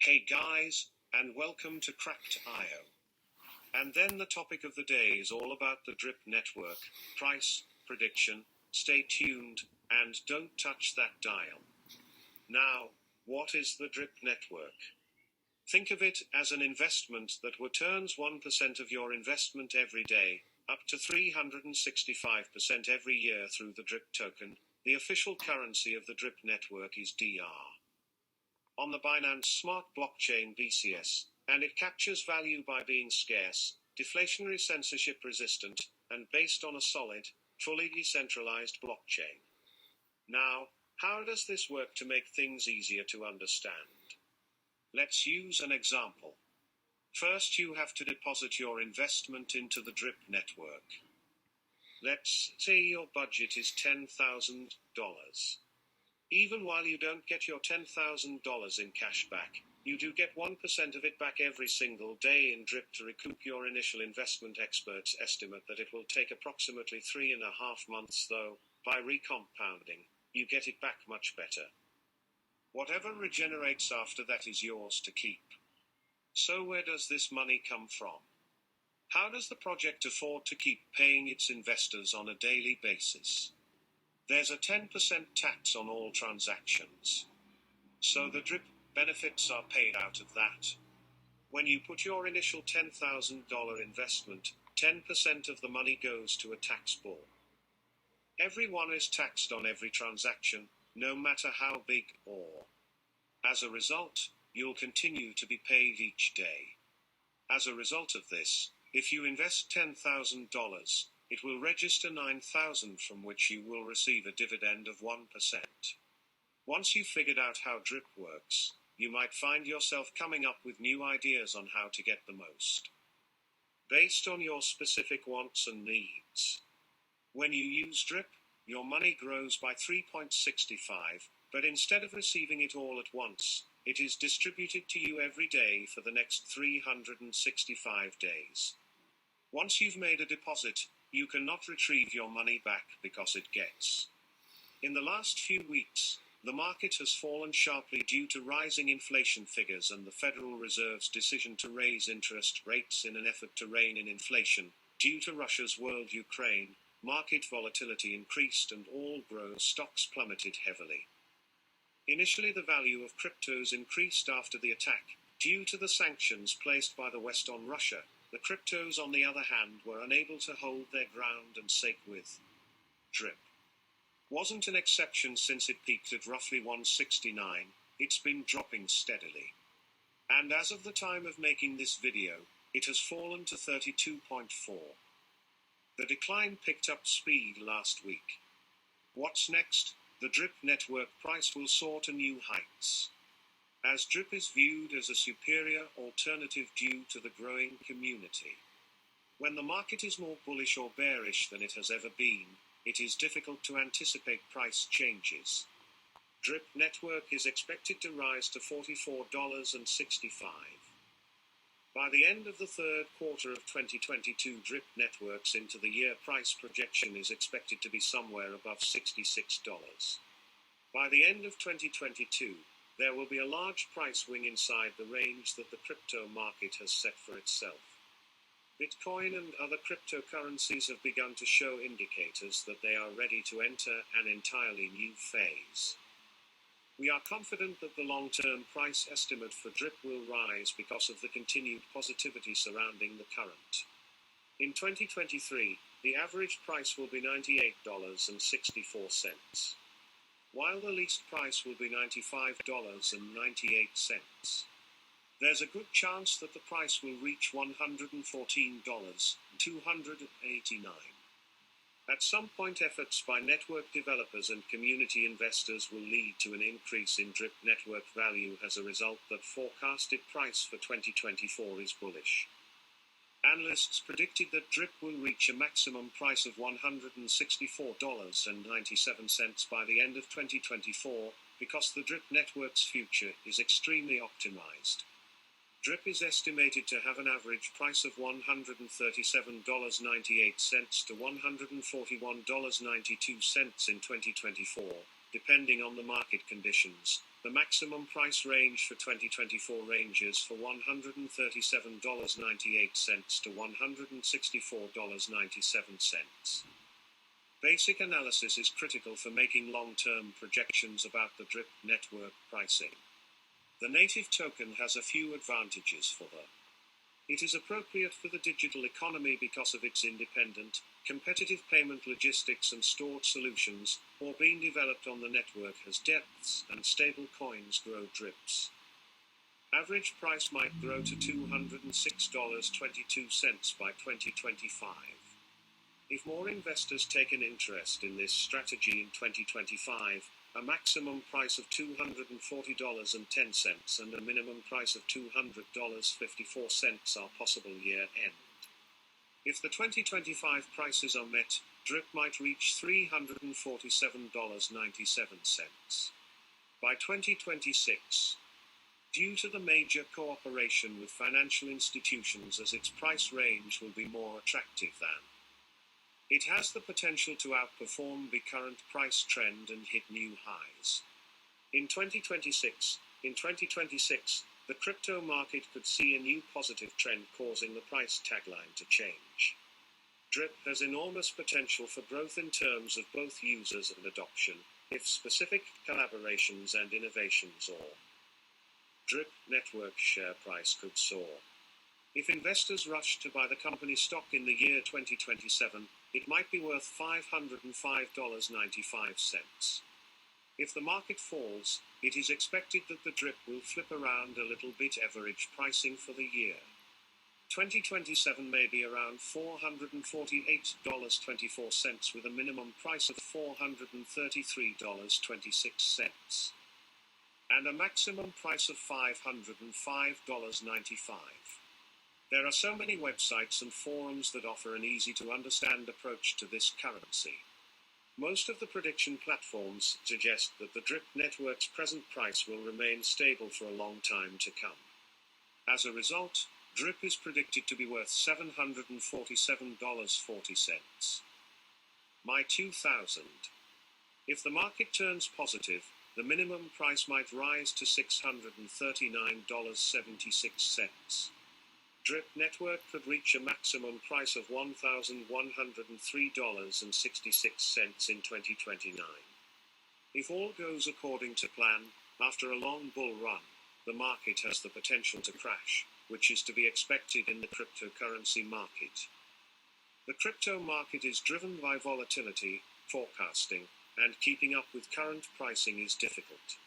Hey guys, and welcome to Cracked.io. And then the topic of the day is all about the DRIP network, price, prediction, stay tuned, and don't touch that dial. Now, what is the DRIP network? Think of it as an investment that returns 1% of your investment every day, up to 365% every year through the DRIP token. The official currency of the DRIP network is DR. On the Binance Smart blockchain BCS, and it captures value by being scarce, deflationary, censorship-resistant, and based on a solid, fully decentralized blockchain. Now, how does this work to make things easier to understand? Let's use an example. First, you have to deposit your investment into the DRIP network. Let's say your budget is $10,000. Even while you don't get your $10,000 in cash back, you do get 1% of it back every single day in DRIP to recoup your initial investment. Experts estimate that it will take approximately 3.5 months, though, by recompounding, you get it back much better. Whatever regenerates after that is yours to keep. So where does this money come from? How does the project afford to keep paying its investors on a daily basis? There's a 10% tax on all transactions. So the DRIP benefits are paid out of that. When you put your initial $10,000 investment, 10% of the money goes to a tax pool. Everyone is taxed on every transaction, no matter how big or. As a result, you'll continue to be paid each day. As a result of this, if you invest $10,000, it will register $9,000 from which you will receive a dividend of 1%. Once you've figured out how DRIP works, you might find yourself coming up with new ideas on how to get the most, based on your specific wants and needs. When you use DRIP, your money grows by 3.65, but instead of receiving it all at once, it is distributed to you every day for the next 365 days. Once you've made a deposit, you cannot retrieve your money back because it gets. In the last few weeks, the market has fallen sharply due to rising inflation figures and the Federal Reserve's decision to raise interest rates in an effort to rein in inflation. Due to Russia's war in Ukraine, market volatility increased and all growth stocks plummeted heavily. Initially, the value of cryptos increased after the attack, due to the sanctions placed by the West on Russia. The cryptos, on the other hand, were unable to hold their ground and sake with DRIP. Wasn't an exception since it peaked at roughly 169, it's been dropping steadily. And as of the time of making this video, it has fallen to 32.4. The decline picked up speed last week. What's next? The DRIP network price will soar to new heights, as DRIP is viewed as a superior alternative due to the growing community. When the market is more bullish or bearish than it has ever been, it is difficult to anticipate price changes. DRIP network is expected to rise to $44.65. By the end of the third quarter of 2022, DRIP networks into the year price projection is expected to be somewhere above $66. By the end of 2022, there will be a large price swing inside the range that the crypto market has set for itself. Bitcoin and other cryptocurrencies have begun to show indicators that they are ready to enter an entirely new phase. We are confident that the long-term price estimate for DRIP will rise because of the continued positivity surrounding the current. In 2023, the average price will be $98.64. While the least price will be $95.98. There's a good chance that the price will reach $114.289. At some point, efforts by network developers and community investors will lead to an increase in DRIP network value. As a result, that forecasted price for 2024 is bullish. Analysts predicted that DRIP will reach a maximum price of $164.97 by the end of 2024, because the DRIP network's future is extremely optimized. DRIP is estimated to have an average price of $137.98 to $141.92 in 2024, depending on the market conditions. The maximum price range for 2024 ranges for $137.98 to $164.97. Basic analysis is critical for making long-term projections about the DRIP network pricing. The native token has a few advantages for her. It is appropriate for the digital economy because of its independent, competitive payment logistics and stored solutions, or being developed on the network as depths and stable coins grow DRIPs. Average price might grow to $206.22 by 2025. If more investors take an interest in this strategy in 2025, a maximum price of $240.10 and a minimum price of $200.54 are possible year-end. If the 2025 prices are met, DRIP might reach $347.97. By 2026, due to the major cooperation with financial institutions, as its price range will be more attractive than. It has the potential to outperform the current price trend and hit new highs. In 2026, the crypto market could see a new positive trend, causing the price tagline to change. DRIP has enormous potential for growth in terms of both users and adoption, if specific collaborations and innovations or DRIP network share price could soar. If investors rush to buy the company stock in the year 2027, it might be worth $505.95. If the market falls, it is expected that the DRIP will flip around a little bit. Average pricing for the year 2027 may be around $448.24 with a minimum price of $433.26 and a maximum price of $505.95. There are so many websites and forums that offer an easy-to-understand approach to this currency. Most of the prediction platforms suggest that the DRIP network's present price will remain stable for a long time to come. As a result, DRIP is predicted to be worth $747.40. My 2000. If the market turns positive, the minimum price might rise to $639.76. DRIP network could reach a maximum price of $1,103.66 in 2029. If all goes according to plan, after a long bull run, the market has the potential to crash, which is to be expected in the cryptocurrency market. The crypto market is driven by volatility, forecasting, and keeping up with current pricing is difficult.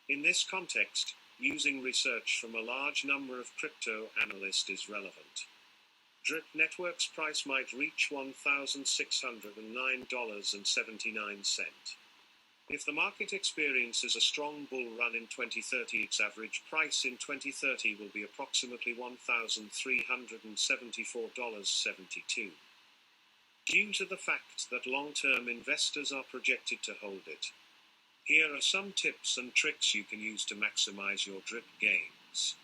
In this context, using research from a large number of crypto analysts is relevant. DRIP network's price might reach $1,609.79. If the market experiences a strong bull run in 2030, its average price in 2030 will be approximately $1,374.72. Due to the fact that long-term investors are projected to hold it. Here are some tips and tricks you can use to maximize your DRIP gains.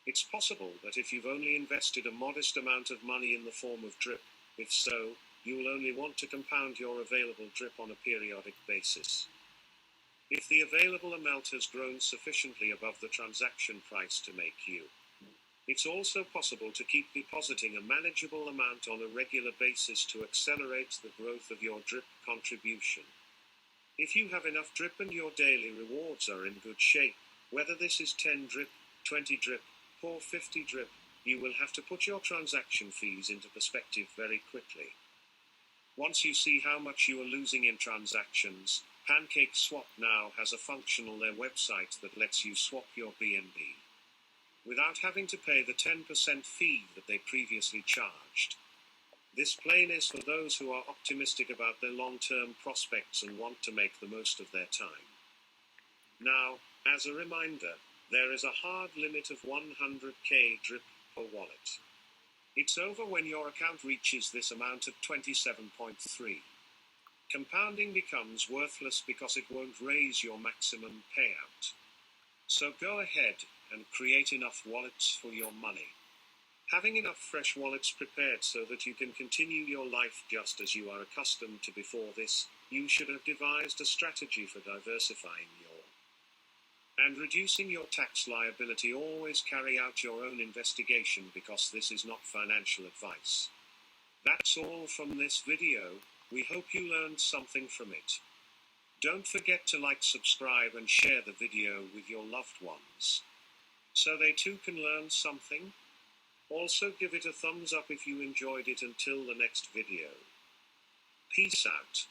It's possible that if you've only invested a modest amount of money in the form of DRIP, if so, you will only want to compound your available DRIP on a periodic basis. If the available amount has grown sufficiently above the transaction price to make you. It's also possible to keep depositing a manageable amount on a regular basis to accelerate the growth of your DRIP contribution. If you have enough DRIP and your daily rewards are in good shape, whether this is 10 DRIP, 20 DRIP, or 50 DRIP, you will have to put your transaction fees into perspective very quickly. Once you see how much you are losing in transactions, PancakeSwap now has a function on their website that lets you swap your BNB without having to pay the 10% fee that they previously charged. This plan is for those who are optimistic about their long-term prospects and want to make the most of their time. Now, as a reminder, there is a hard limit of 100k DRIP per wallet. It's over when your account reaches this amount of 27.3. Compounding becomes worthless because it won't raise your maximum payout. So go ahead and create enough wallets for your money. Having enough fresh wallets prepared so that you can continue your life just as you are accustomed to before this You should have devised a strategy for diversifying and reducing your tax liability. Always carry out your own investigation, because this is not financial advice. That's all from this video. We hope you learned something from it. Don't forget to like, subscribe, and share the video with your loved ones, so they too can learn something. Also give it a thumbs up if you enjoyed it. Until the next video. Peace out.